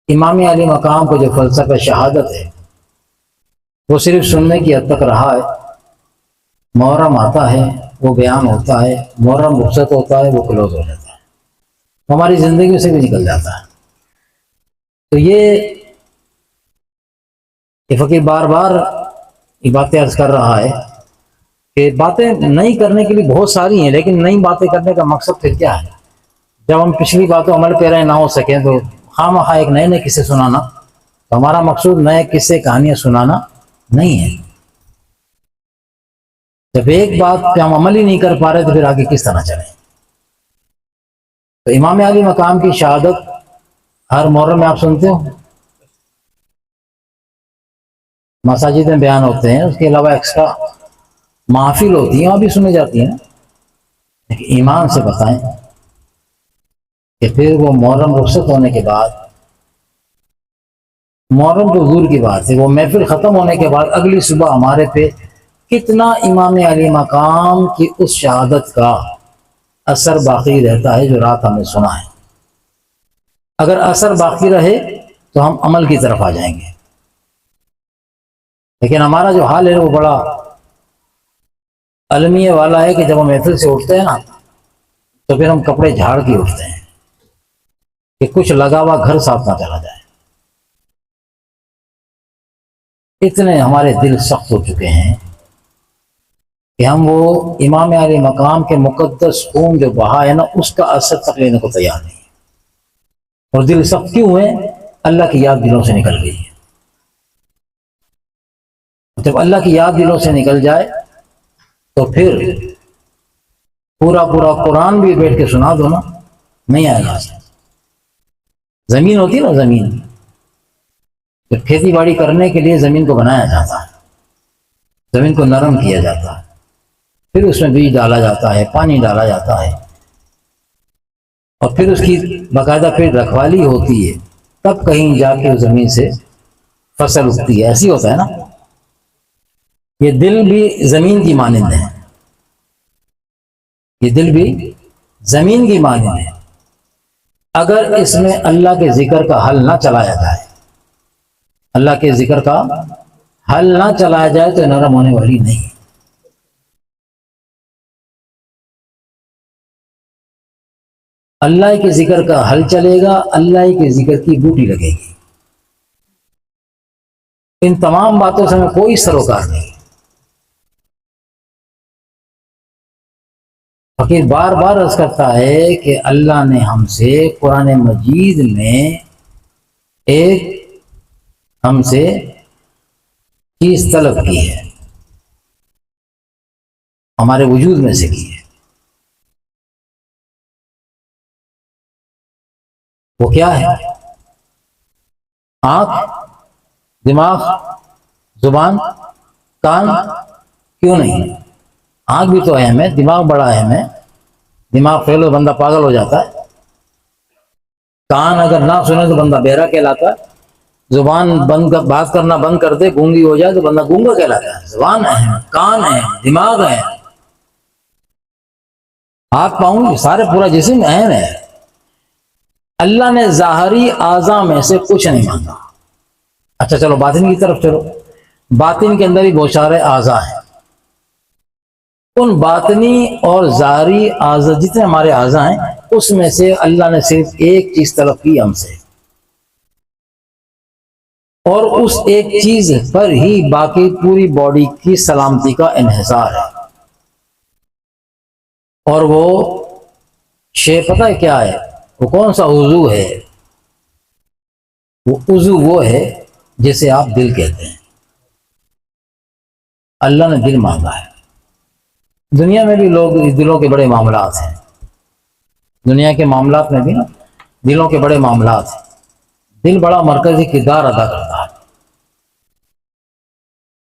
امام علی مقام کو جو فلسفہ شہادت ہے وہ صرف سننے کی حد تک رہا ہے۔ محرم آتا ہے وہ بیان ہوتا ہے، محرم رخصت ہوتا ہے وہ کلوز ہو جاتا ہے، ہماری زندگی سے بھی نکل جاتا ہے۔ تو یہ فقیر بار بار یہ باتیں عرض کر رہا ہے کہ باتیں نئی کرنے کے لیے بہت ساری ہیں، لیکن نئی باتیں کرنے کا مقصد پھر کیا ہے؟ جب ہم پچھلی باتوں عمل پیرے نہ ہو سکیں تو خواہ مخواہ ایک نئے قصے سنانا، تو ہمارا مقصود نئے قصے کہانیاں سنانا نہیں ہے۔ جب ایک بات پہ ہم عمل ہی نہیں کر پا رہے تو پھر آگے کس طرح چلیں؟ تو امام علی مقام کی شہادت ہر محرم میں آپ سنتے ہو، مساجد میں بیان ہوتے ہیں، اس کے علاوہ ایکسٹرا محافل ہوتی ہیں وہاں بھی سنے جاتی ہیں۔ لیکن ایمان سے بتائیں کہ پھر وہ محرم رخصت ہونے کے بعد، محرم تو دور کی بات ہے، وہ محفل ختم ہونے کے بعد اگلی صبح ہمارے پہ کتنا امام علی مقام کی اس شہادت کا اثر باقی رہتا ہے جو رات ہم نے سنا ہے۔ اگر اثر باقی رہے تو ہم عمل کی طرف آ جائیں گے، لیکن ہمارا جو حال ہے وہ بڑا المیہ والا ہے کہ جب ہم محفل سے اٹھتے ہیں نا تو پھر ہم کپڑے جھاڑ کے اٹھتے ہیں کہ کچھ لگا ہوا گھر صاف نہ چلا جائے۔ اتنے ہمارے دل سخت ہو چکے ہیں کہ ہم وہ امام علی مقام کے مقدس خون جو بہا ہے نا اس کا اثر تک لینے کو تیار نہیں ہے۔ اور دل سخت کیوں ہے؟ اللہ کی یاد دلوں سے نکل گئی ہے۔ جب اللہ کی یاد دلوں سے نکل جائے تو پھر پورا قرآن بھی بیٹھ کے سنا دو نا، نہیں آئے گا۔ زمین ہوتی نا، زمین جب کھیتی باڑی کرنے کے لیے زمین کو بنایا جاتا ہے، زمین کو نرم کیا جاتا ہے، پھر اس میں بیج ڈالا جاتا ہے، پانی ڈالا جاتا ہے، اور پھر اس کی باقاعدہ پھر رکھوالی ہوتی ہے، تب کہیں جا کے زمین سے فصل اگتی ہے۔ ایسی ہوتا ہے نا، یہ دل بھی زمین کی مانند ہے، یہ دل بھی زمین کی مانند ہے۔ اگر اس میں اللہ کے ذکر کا حل نہ چلایا جائے، اللہ کے ذکر کا حل نہ چلایا جائے تو نرم ہونے والی نہیں ہے۔ اللہ کے ذکر کا حل چلے گا، اللہ کے ذکر کی بوٹی لگے گی۔ ان تمام باتوں سے ہمیں کوئی سروکار نہیں۔ فقیر بار بار عرض کرتا ہے کہ اللہ نے ہم سے قرآن مجید میں ایک ہم سے چیز طلب کی ہے، ہمارے وجود میں سے کی ہے۔ وہ کیا ہے؟ آنکھ، دماغ، زبان، کان؟ کیوں نہیں؟ آنکھ بھی تو اہم ہے، دماغ بڑا اہم ہے، دماغ فیل ہو بندہ پاگل ہو جاتا ہے، کان اگر نہ سنے تو بندہ بہرا کہلاتا ہے، زبان بات کرنا بند کر دے، گونگی ہو جائے تو بندہ گونگا کہلاتا ہے۔ زبان اہم، کان اہم، دماغ اہم، ہاتھ پاؤں، یہ سارے پورا جسم اہم ہے۔ اللہ نے ظاہری اعضاء میں سے کچھ نہیں مانگا۔ اچھا چلو باطن کی طرف چلو، باطن کے اندر ہی بہت سارے اعضاء ہیں، ان باطنی اور ظاہری اعضاء جتنے ہمارے اعضاء ہیں اس میں سے اللہ نے صرف ایک چیز طلب کی ہم سے، اور اس ایک چیز پر ہی باقی پوری باڈی کی سلامتی کا انحصار ہے۔ اور وہ شے پتہ ہے کیا ہے؟ وہ کون سا عضو ہے؟ وہ عضو وہ ہے جسے آپ دل کہتے ہیں۔ اللہ نے دل مانگا ہے۔ دنیا میں بھی لوگ دلوں کے بڑے معاملات ہیں، دنیا کے معاملات میں بھی نا دلوں کے بڑے معاملات ہیں، دل بڑا مرکزی کردار ادا کرتا ہے۔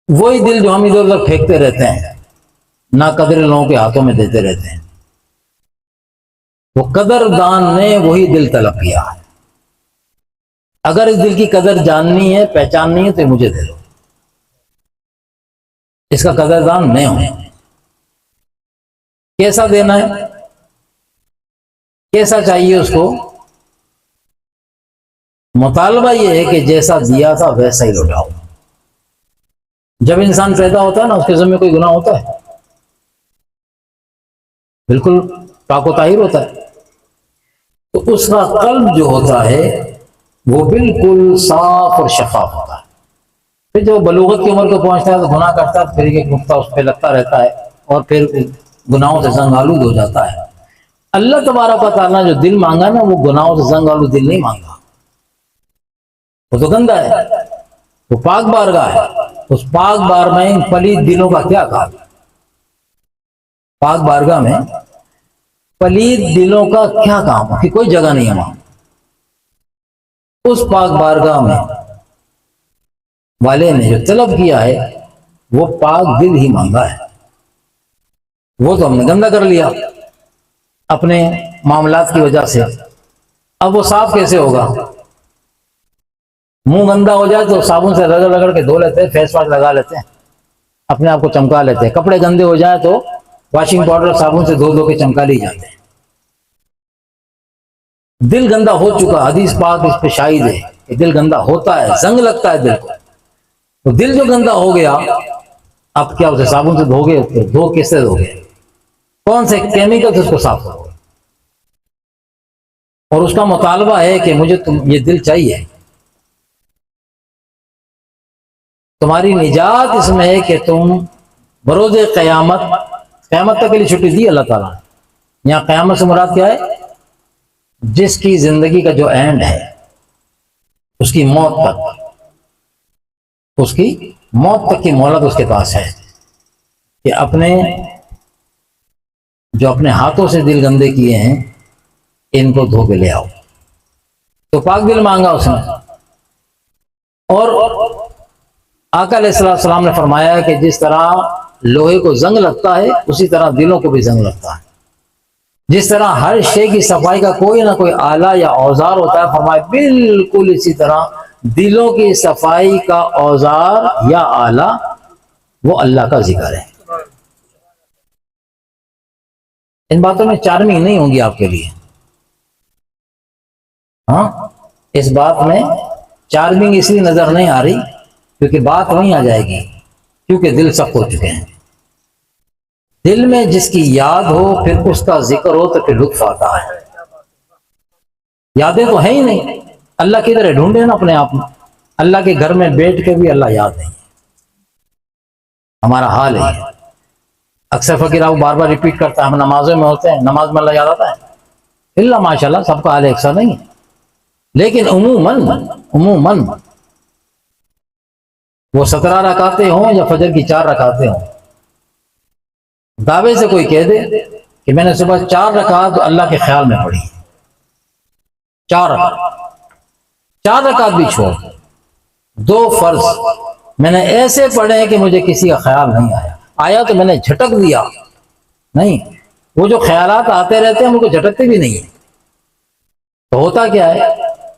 وہی دل جو ہم ادھر ادھر پھینکتے رہتے ہیں، نہ قدر لوگوں کے ہاتھوں میں دیتے رہتے ہیں، وہ قدردان نے وہی دل طلب کیا ہے۔ اگر اس دل کی قدر جاننی ہے، پہچاننی ہے تو مجھے دے دو، اس کا قدردان میں ہوں۔ کیسا دینا ہے؟ کیسا چاہیے اس کو؟ مطالبہ یہ ہے کہ جیسا دیا تھا ویسا ہی لوٹاؤ۔ جب انسان پیدا ہوتا ہے نا، اس کے ذمہ کوئی گناہ ہوتا ہے؟ بالکل پاک و طاہر ہوتا ہے۔ تو اس کا قلب جو ہوتا ہے وہ بالکل صاف اور شفاف ہوتا ہے۔ پھر جب بلوغت کی عمر کو پہنچتا ہے تو گناہ کرتا ہے، پھر ایک نقطہ اس پہ لگتا رہتا ہے اور پھر گناہوں سے زنگ آلود ہو جاتا ہے۔ اللہ تبارک و تعالیٰ جو دل مانگا نا، وہ گناہوں سے زنگ آلود دل نہیں مانگا، وہ تو گندا ہے، وہ پاک بارگاہ ہے۔ اس پاک بار میں ان پلید دلوں کا کیا کام؟ پاک بارگاہ میں پلید دلوں کا کیا کام کہ کوئی جگہ نہیں ہے وہاں۔ اس پاک بارگاہ میں والے نے جو طلب کیا ہے وہ پاک دل ہی مانگا ہے، وہ تو ہم نے گندا کر لیا اپنے معاملات کی وجہ سے۔ اب وہ صاف کیسے ہوگا؟ منہ گندا ہو جائے تو صابن سے رگڑ رگڑ کے دھو لیتے ہیں، فیس واش لگا لیتے ہیں، اپنے آپ کو چمکا لیتے ہیں۔ کپڑے گندے ہو جائے تو واشنگ پاؤڈر صابن سے دھو دھو کے چمکا لی جاتے ہیں۔ دل گندا ہو چکا، حدیث پاک اس پہ شاہد ہے کہ دل گندا ہوتا ہے، زنگ لگتا ہے دل کو۔ تو دل جو گندا ہو گیا، اب کیا اسے صابن سے دھو گے؟ دھو کس سے دھو گے؟ کون سے کیمیکل سے اس کو صاف کرو گے؟ اور اس کا مطالبہ ہے کہ مجھے یہ دل چاہیے۔ تمہاری نجات اس میں ہے کہ تم بروز قیامت تک کے لیے چھٹی دی اللہ تعالیٰ نے۔ یہاں قیامت سے مراد کیا ہے؟ جس کی زندگی کا جو اینڈ ہے، اس کی موت تک، اس کی موت تک کی مہلت اس کے پاس ہے کہ جو اپنے ہاتھوں سے دل گندے کیے ہیں ان کو دھو کے لے آؤ۔ تو پاک دل مانگا اس نے۔ اور آقا علیہ السلام نے فرمایا کہ جس طرح لوہے کو زنگ لگتا ہے اسی طرح دلوں کو بھی زنگ لگتا ہے۔ جس طرح ہر شے کی صفائی کا کوئی نہ کوئی آلہ یا اوزار ہوتا ہے، فرمایا بالکل اسی طرح دلوں کی صفائی کا اوزار یا آلہ وہ اللہ کا ذکر ہے۔ ان باتوں میں چارمنگ نہیں ہوں گی آپ کے لیے، ہاں اس بات میں چارمنگ اس لیے نظر نہیں آ رہی کیونکہ بات وہیں آ جائے گی، کیونکہ دل سخت ہو چکے ہیں۔ دل میں جس کی یاد ہو پھر اس کا ذکر ہو تو پھر لطف آتا ہے۔ یادیں تو ہیں ہی نہیں، اللہ کی طرح ڈھونڈے نا اپنے آپ میں۔ اللہ کے گھر میں بیٹھ کے بھی اللہ یاد نہیں ہے، ہمارا حال ہے۔ اکثر فقیر آپ بار بار ریپیٹ کرتا ہے، ہم نمازوں میں ہوتے ہیں، نماز میں اللہ یاد آتا ہے؟ اللہ ماشاءاللہ سب کا حال ایک سا نہیں ہے، لیکن عموماً وہ 17 رکعتیں ہوں یا فجر کی 4 رکعتیں ہوں، دعوے سے کوئی کہہ دے کہ میں نے صبح 4 رکعت اللہ کے خیال میں پڑھی، 4 رکعت بھی چھوڑ، 2 فرض میں نے ایسے پڑھے کہ مجھے کسی کا خیال نہیں آیا تو میں نے جھٹک دیا نہیں۔ وہ جو خیالات آتے رہتے ہیں ان کو جھٹکتے بھی نہیں ہیں۔ تو ہوتا کیا ہے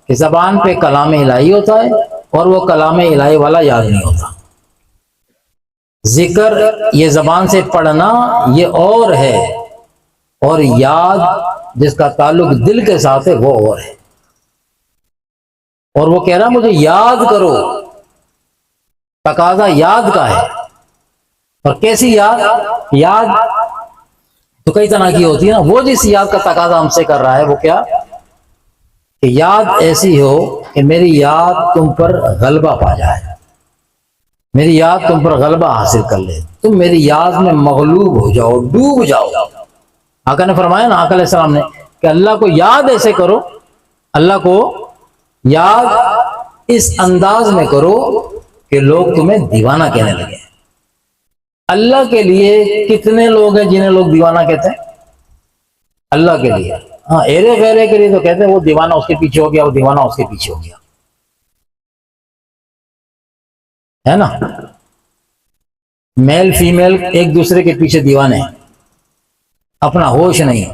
کہ زبان پہ کلام الہی ہوتا ہے اور وہ کلام الہی والا یاد نہیں ہوتا۔ ذکر یہ زبان سے پڑھنا یہ اور ہے، اور یاد جس کا تعلق دل کے ساتھ ہے وہ اور ہے۔ اور وہ کہہ رہا مجھے یاد کرو، تقاضا یاد کا ہے۔ اور کیسی یاد تو کئی طرح کی ہوتی ہے نا، وہ جس یاد کا تقاضا ہم سے کر رہا ہے وہ کیا کہ یاد ایسی ہو کہ میری یاد تم پر غلبہ پا جائے، میری یاد تم پر غلبہ حاصل کر لے، تم میری یاد میں مغلوب ہو جاؤ، ڈوب جاؤ۔ آقا نے فرمایا نا، آقا علیہ السلام نے کہ اللہ کو یاد ایسے کرو، اللہ کو یاد اس انداز میں کرو کہ لوگ تمہیں دیوانہ کہنے لگے۔ اللہ کے لیے کتنے لوگ ہیں جنہیں لوگ دیوانہ کہتے ہیں؟ اللہ کے لیے ہاں، ایرے غیرے کے لیے تو کہتے ہیں وہ دیوانہ اس کے پیچھے ہو گیا، وہ دیوانہ اس کے پیچھے ہو گیا، ہے نا؟ میل فیمیل ایک دوسرے کے پیچھے دیوانے ہیں، اپنا ہوش نہیں۔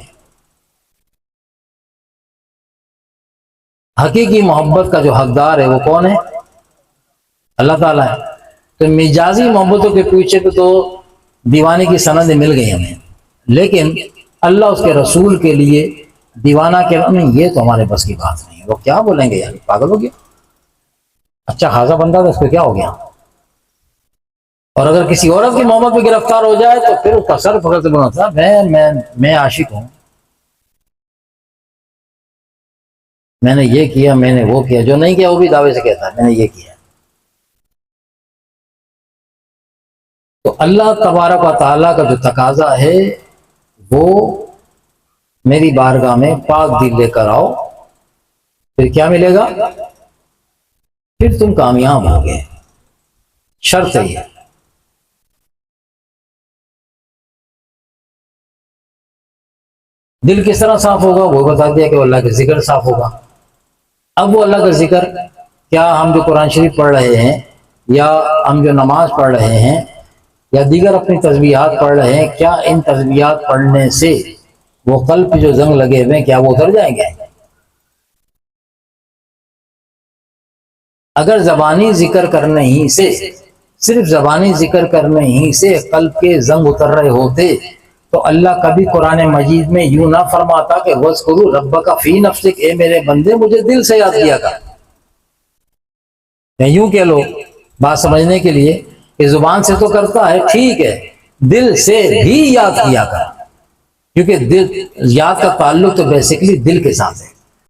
حقیقی محبت کا جو حقدار ہے وہ کون ہے؟ اللہ تعالیٰ ہے۔ تو مجازی محبتوں کے پیچھے تو دیوانے کی سندیں مل گئی ہمیں، لیکن اللہ اس کے رسول کے لیے دیوانہ کے نہیں، یہ تو ہمارے بس کی بات نہیں ہے. وہ کیا بولیں گے یار، پاگل ہو گیا. اچھا خاصا بندہ تھا، اس کو کیا ہو گیا؟ اور اگر کسی عورت کی محبت میں گرفتار ہو جائے تو پھر اس کا سر پکڑ کے بولتا میں عاشق ہوں، میں نے یہ کیا، میں نے وہ کیا. جو نہیں کیا وہ بھی دعوے سے کہتا ہے میں نے یہ کیا. تو اللہ تبارک و تعالیٰ کا جو تقاضا ہے وہ میری بارگاہ میں پاک دل لے کر آؤ، پھر کیا ملے گا؟ پھر تم کامیاب ہوگے. شرط ہے یہ. دل کس طرح صاف ہوگا وہ بتا دیا کہ وہ اللہ کے ذکر صاف ہوگا. اب وہ اللہ کا ذکر کیا ہم جو قرآن شریف پڑھ رہے ہیں، یا ہم جو نماز پڑھ رہے ہیں، یا دیگر اپنی تسبیحات پڑھ رہے ہیں، کیا ان تسبیحات پڑھنے سے وہ قلب پہ جو زنگ لگے ہوئے ہیں کیا وہ اتر جائیں گے؟ اگر زبانی ذکر کرنے ہی سے، صرف زبانی ذکر کرنے ہی سے قلب کے زنگ اتر رہے ہوتے تو اللہ کبھی قرآن مجید میں یوں نہ فرماتا کہ وَاذْكُرُ رَبَّكَ فِي نَفْسِكَ، اے میرے بندے مجھے دل سے یاد کیا کر. یا یوں کہہ لو بات سمجھنے کے لیے کہ زبان سے تو کرتا ہے ٹھیک ہے، دل سے بھی یاد کیا کر، کیونکہ دل یاد کا تعلق تو بیسیکلی دل کے ساتھ ہے.